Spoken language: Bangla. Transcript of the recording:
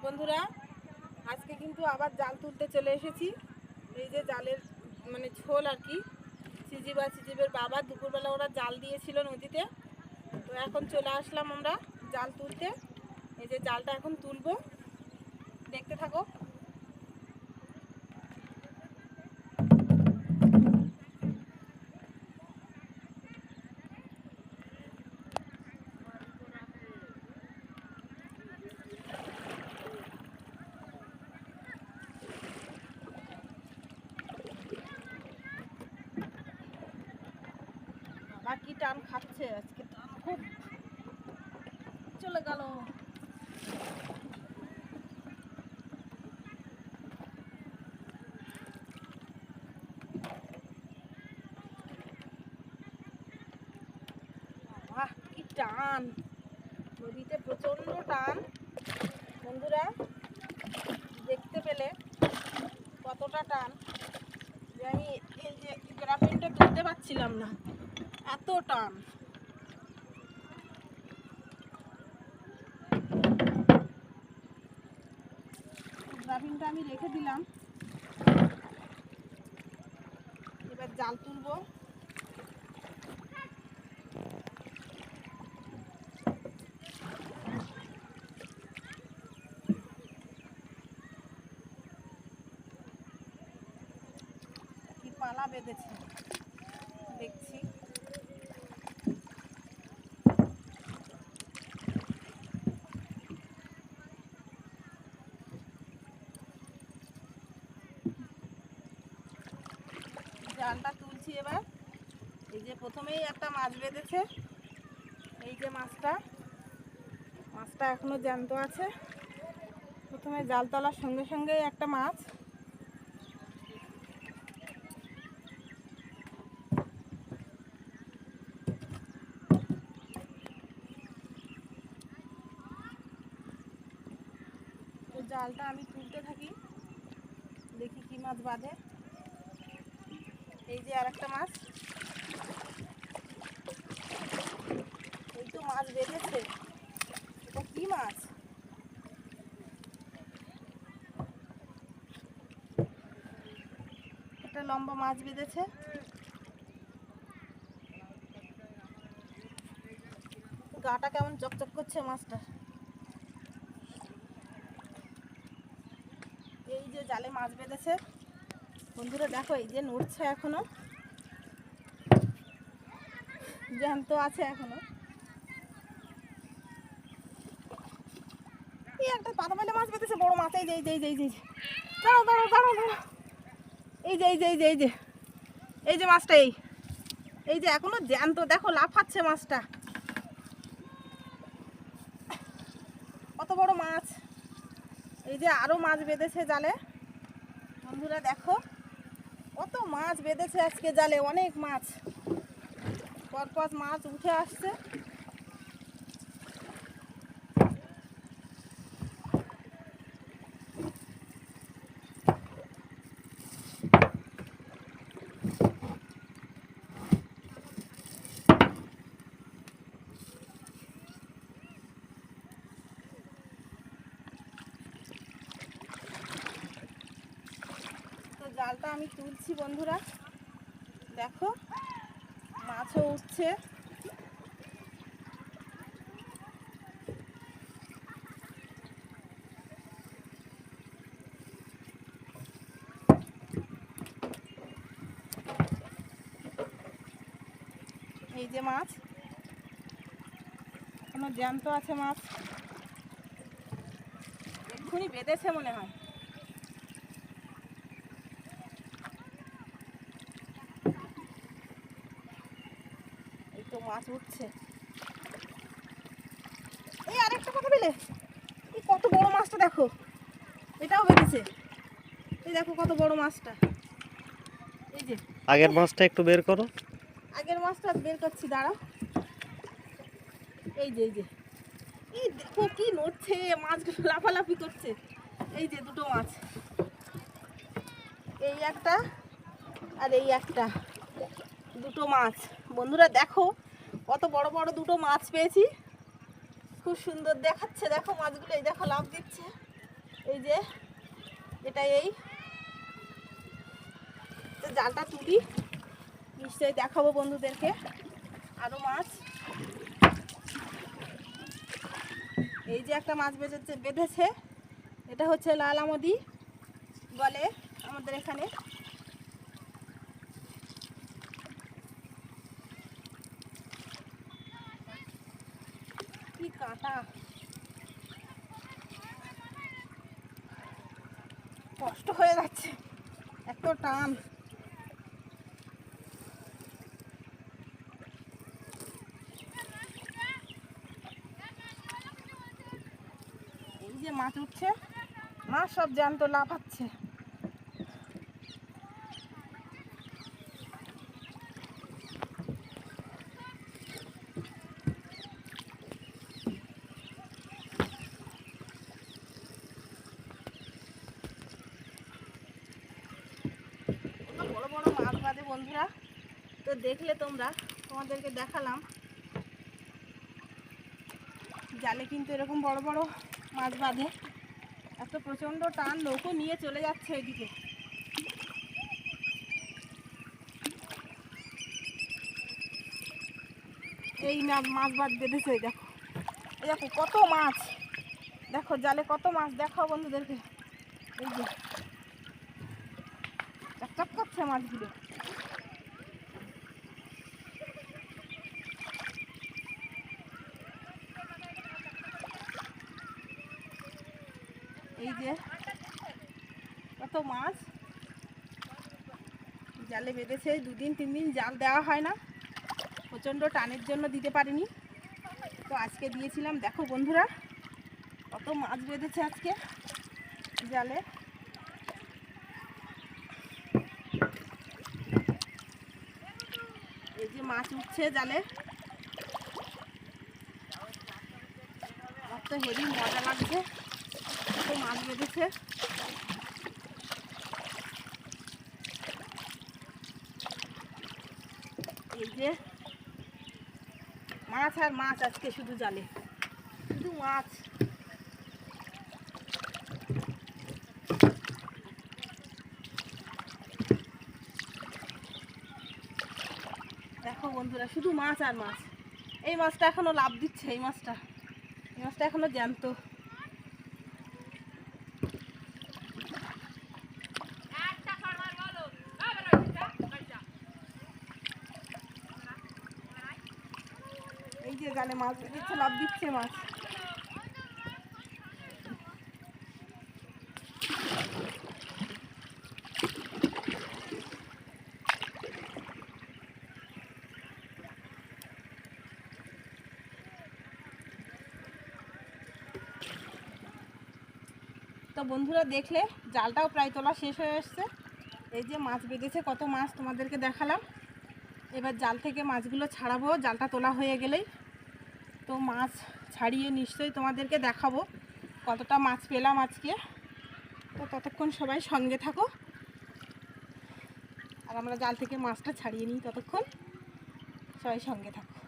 বন্ধুরা, আজকে কিন্তু আবার জাল তুলতে চলে এসেছি। এই যে জালের মানে ঝোল আর কি। সিজিব আর সিজিবের বাবা দুপুরবেলা ওরা জাল দিয়েছিল নদীতে, তো এখন চলে আসলাম আমরা জাল তুলতে। এই যে জালটা এখন তুলবো, দেখতে থাকো। বাকি টান খাচ্ছে আজকে, টান খুব চলে গেল। বাহ, কি টান! নদীতে প্রচন্ড টান বন্ধুরা, দেখতে পেলে কতটা টান যে আমি এই যে গ্রাফিনটা তুলতে পারছিলাম না, এত টান। গ্রাফিনটা আমি রেখে দিলাম, এবার জাল তুলবো। কি পালা বেঁধেছে দেখছি। জালটা তুলছি এবার। এই যে প্রথমেই একটা মাছ বেঁধেছে, এই যে মাছটা এখনো জ্যান্ত আছে। প্রথমে জাল তোলার সঙ্গে সঙ্গেই একটা মাছ। তো জালটা আমি তুলতে থাকি, দেখি কি মাছ বাঁধে। এই যে আর একটা মাছ, এই তো মাছ বেঁধেছে। এটা কি মাছ? একটা লম্বা মাছ বেঁধেছে। গাটা কেমন চকচক করছে মাছটা। এই যে জালে মাছ বেঁধেছে বন্ধুরা, দেখো এই যে নড়ছে, এখনো জ্যান্ত আছে এখনো। এই একটা পাতা পাইলে মাছ বেঁধেছে, বড় মাছ। এই যে এই যে এই যে এই যে দাঁড়াও দাঁড়াও দাঁড়াও দাঁড়াও, এই যে এই যে এই যে এই যে এই যে মাছটা, এই যে এখনো জ্যান্ত, দেখো লাফাচ্ছে মাছটা। কত বড় মাছ! এই যে আরো মাছ বেঁধেছে জালে বন্ধুরা, দেখো কত মাছ বেঁধেছে আজকে জালে, অনেক মাছ। পরপর মাছ উঠে আসছে। জালটা আমি তুলছি বন্ধুরা, দেখো মাছও উঠছে। এই যে মাছ, এখনো জ্যান্ত আছে মাছ, এক্ষুনি বেঁধেছে মনে হয়। এই তো মাছ উঠছে। এই আরেকটা কথা পেলে, এই কত বড় মাছটা দেখো, এটাও বেঁধেছে। এই দেখো কত বড় মাছটা। এই যে আগের মাছটা একটু বের করো। আগের মাছটা বের করছি, দাঁড়াও। এই যে এই যে এই দেখো কি নড়ছে, মাছগুলো লাফালাফি করছে। এই যে দুটো মাছ, এই একটা আর এই একটা, দুটো মাছ বন্ধুরা। দেখো কত বড় বড় দুটো মাছ পেয়েছি, খুব সুন্দর দেখাচ্ছে। দেখো মাছগুলো, এই দেখো লাফ দিচ্ছে। এই যে এটা এই জালটা তুলি, নিশ্চয়ই দেখাবো বন্ধুদেরকে আরো মাছ। এই যে একটা মাছ বেঁধেছে, এটা হচ্ছে লাল আমদি বলে আমাদের এখানে। কি কাঁটা, কষ্ট হয়ে যাচ্ছে, এত টান। এই যে মাছ উঠছে, মাছ সব জ্যান্ত লাফাচ্ছে। বড় বড় মাছ বাঁধে বন্ধুরা, তো দেখলে তোমরা, তোমাদেরকে দেখালাম জালে কিন্তু এরকম বড় বড় মাছ বাঁধে। এত প্রচণ্ড টান, নৌকো নিয়ে চলে যাচ্ছে এদিকে। এই মাছ বাদ বেঁধেছে, দেখো এই দেখো কত মাছ, দেখো জালে কত মাছ, দেখাও বন্ধুদেরকে। এই যে চকচক করছে মাছগুলো। এই যে কত মাছ জালে বেঁধেছে, 2 দিন 3 দিন জাল দেওয়া হয় না, প্রচণ্ড টানের জন্য দিতে পারিনি, তো আজকে দিয়েছিলাম। দেখো বন্ধুরা কত মাছ বেঁধেছে আজকে জালে। এই যে মাছ উঠছে জালে, আমার তো হেভি মজা লাগছে, কত মাছ বেঁধেছে। এই যে মাছ আর মাছ আজকে, শুধু জালে শুধু মাছ। দেখো বন্ধুরা শুধু মাছ আর মাছ। এই মাছটা এখনো লাফ দিচ্ছে, এই মাছটা এখনো জ্যান্ত। এই যে জালে মাছ দিচ্ছে, লাফ দিচ্ছে মাছ। তো বন্ধুরা দেখলে জালটাও প্রায় তোলা শেষ হয়ে এসছে। এই যে মাছ বেঁধেছে, কত মাছ তোমাদেরকে দেখালাম। এবার জাল থেকে মাছগুলো ছাড়াবো, জালটা তোলা হয়ে গেলেই। তো মাছ ছাড়িয়ে নিশ্চয়ই তোমাদেরকে দেখাবো কতটা মাছ পেলাম আজকে। তো ততক্ষণ সবাই সঙ্গে থাকো, আর আমরা জাল থেকে মাছটা ছাড়িয়ে নিই, ততক্ষণ সবাই সঙ্গে থাকো।